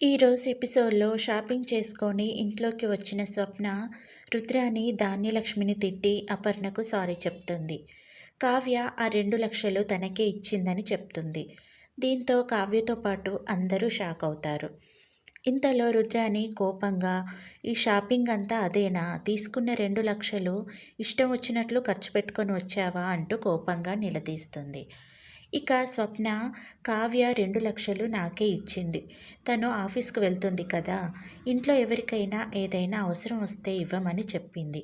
ఈరోజు ఎపిసోడ్‌లో షాపింగ్ చేసుకొని ఇంట్లోకి వచ్చిన స్వప్న, రుద్రాని, ధాన్యలక్ష్మిని తిట్టి అపర్ణకు సారీ చెప్తుంది. కావ్య ఆ 2,00,000 తనకే ఇచ్చిందని చెప్తుంది. దీంతో కావ్యతో పాటు అందరూ షాక్ అవుతారు. ఇంతలో రుద్రాని కోపంగా, "ఈ షాపింగ్ అంతా అదేనా? తీసుకున్న 2,00,000 ఇష్టం వచ్చినట్లు ఖర్చు పెట్టుకొని వచ్చావా?" అంటూ కోపంగా నిలదీస్తుంది. ఇక స్వప్న, "కావ్య 2,00,000 నాకే ఇచ్చింది. తను ఆఫీస్‌కి వెళ్తుంది కదా! ఇంట్లో ఎవరికైనా ఏదైనా అవసరం వస్తే ఇవ్వమని చెప్పింది.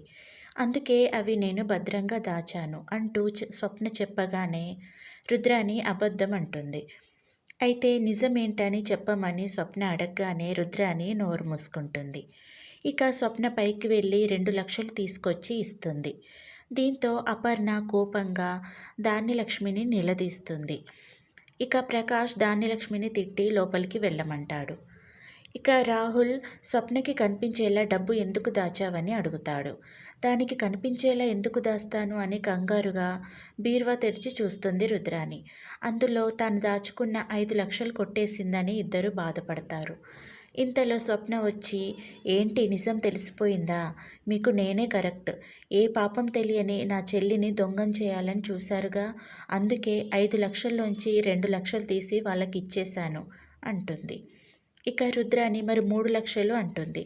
అందుకే అవి నేను భద్రంగా దాచాను" అంటూ స్వప్న చెప్పగానే రుద్రాని అబద్ధం అంటుంది. అయితే నిజమేంటని చెప్పమని స్వప్న అడగగానే రుద్రాని నోరు మూసుకుంటుంది. ఇక స్వప్న పైకి వెళ్ళి 2,00,000 తీసుకొచ్చి ఇస్తుంది. దీంతో అపర్ణ కోపంగా ధాన్యలక్ష్మిని నిలదీస్తుంది. ఇక ప్రకాష్ ధాన్యలక్ష్మిని తిట్టి లోపలికి వెళ్ళమంటాడు. ఇక రాహుల్ స్వప్నకి కనిపించేలా డబ్బు ఎందుకు దాచావని అడుగుతాడు. దానికి కనిపించేలా ఎందుకు దాస్తాను అని కంగారుగా బీరువా తెరిచి చూస్తుంది రుద్రాని. అందులో తాను దాచుకున్న 5,00,000 కొట్టేసిందని ఇద్దరు బాధపడతారు. ఇంతలో స్వప్న వచ్చి, "ఏంటి నిజం తెలిసిపోయిందా? మీకు నేనే కరెక్ట్. ఏ పాపం తెలియని నా చెల్లిని దొంగం చేయాలని చూశారుగా. అందుకే 5,00,000లోంచి 2,00,000 తీసి వాళ్ళకి ఇచ్చేశాను" అంటుంది. ఇక రుద్రాని, "మరి 3,00,000" అంటుంది.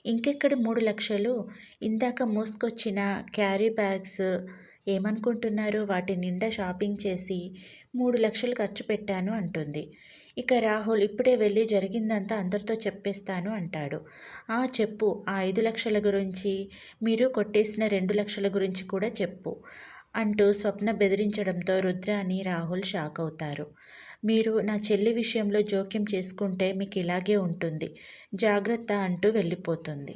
"ఇంకెక్కడ 3,00,000? ఇందాక మోసుకొచ్చిన క్యారీ బ్యాగ్స్ ఏమనుకుంటున్నారు? వాటి నిండా షాపింగ్ చేసి 3,00,000 ఖర్చు పెట్టాను" అంటుంది. ఇక రాహుల్, "ఇప్పుడే వెళ్ళి జరిగిందంతా అందరితో చెప్పేస్తాను" అంటాడు. "ఆ చెప్పు, ఆ 5,00,000 గురించి, మీరు కొట్టేసిన 2,00,000 గురించి కూడా చెప్పు" అంటూ స్వప్న బెదిరించడంతో రుద్రాని, రాహుల్ షాక్ అవుతారు. "మీరు నా చెల్లి విషయంలో జోక్యం చేసుకుంటే మీకు ఇలాగే ఉంటుంది. జాగ్రత్త" అంటూ వెళ్ళిపోతుంది.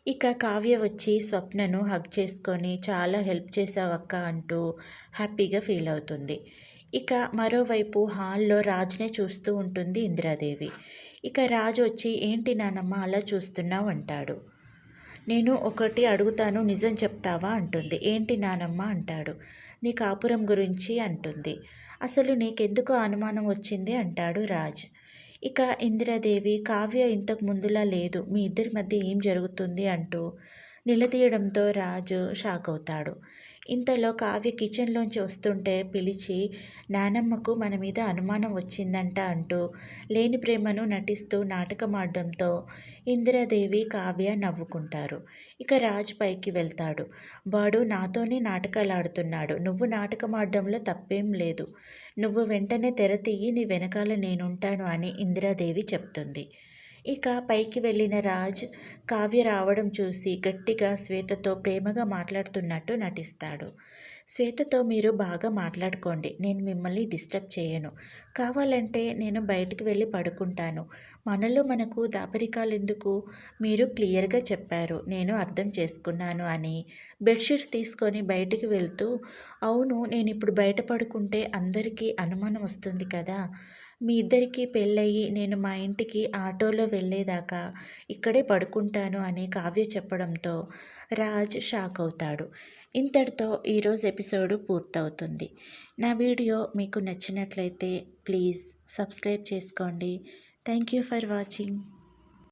ఇక కావ్య వచ్చి స్వప్నను హగ్ చేసుకొని, "చాలా హెల్ప్ చేశావక్క" అంటూ హ్యాపీగా ఫీల్ అవుతుంది. ఇక మరోవైపు హాల్లో రాజ్‌నే చూస్తూ ఉంటుంది ఇందిరాదేవి. ఇక రాజు వచ్చి, "ఏంటి నానమ్మ అలా చూస్తున్నావు?" అంటాడు. "నేను ఒకటి అడుగుతాను, నిజం చెప్తావా?" అంటుంది. "ఏంటి నానమ్మ?" అంటాడు. "నీ కాపురం గురించి" అంటుంది. "అసలు నీకెందుకు అనుమానం వచ్చింది?" అంటాడు రాజ్. ఇక ఇందిరాదేవి, "కావ్య ఇంతకు ముందులా లేదు. మీ ఇద్దరి మధ్య ఏం జరుగుతుంది?" అంటూ నిలదీయడంతో రాజు షాక్ అవుతాడు. ఇంతలో కావ్య కిచెన్లోంచి వస్తుంటే పిలిచి, "నానమ్మకు మన మీద అనుమానం వచ్చిందంట" అంటూ లేని ప్రేమను నటిస్తూ నాటకమాడడంతో ఇందిరాదేవి, కావ్య నవ్వుకుంటారు. ఇక రాజ్ పైకి వెళ్తాడు. "వాడు నాతోనే నాటకాలాడుతున్నాడు. నువ్వు నాటకమాడడంలో తప్పేం లేదు. నువ్వు వెంటనే తెర తీయి, నీ వెనకాల నేనుంటాను" అని ఇందిరాదేవి చెప్తుంది. ఇక పైకి వెళ్ళిన రాజ్ కావ్య రావడం చూసి గట్టిగా శ్వేతతో ప్రేమగా మాట్లాడుతున్నట్టు నటిస్తాడు. "శ్వేతతో మీరు బాగా మాట్లాడుకోండి. నేను మిమ్మల్ని డిస్టర్బ్ చేయను. కావాలంటే నేను బయటికి వెళ్ళి పడుకుంటాను. మనలో మనకు దాపరికాలెందుకు? మీరు క్లియర్గా చెప్పారు. నేను అర్థం చేసుకున్నాను" అని బెడ్షీట్స్ తీసుకొని బయటికి వెళ్తూ, "అవును, నేనిప్పుడు బయట పడుకుంటే అందరికీ అనుమానం వస్తుంది కదా. మీ ఇద్దరికీ పెళ్ళయి నేను మా ఇంటికి ఆటోలో వెళ్ళేదాకా ఇక్కడే పడుకుంటాను" అని కావ్య చెప్పడంతో రాజ్ షాక్ అవుతాడు. ఇంతటితో ఈరోజు ఎపిసోడు పూర్తవుతుంది. నా వీడియో మీకు నచ్చినట్లయితే ప్లీజ్ సబ్స్క్రైబ్ చేసుకోండి. Thank you for watching.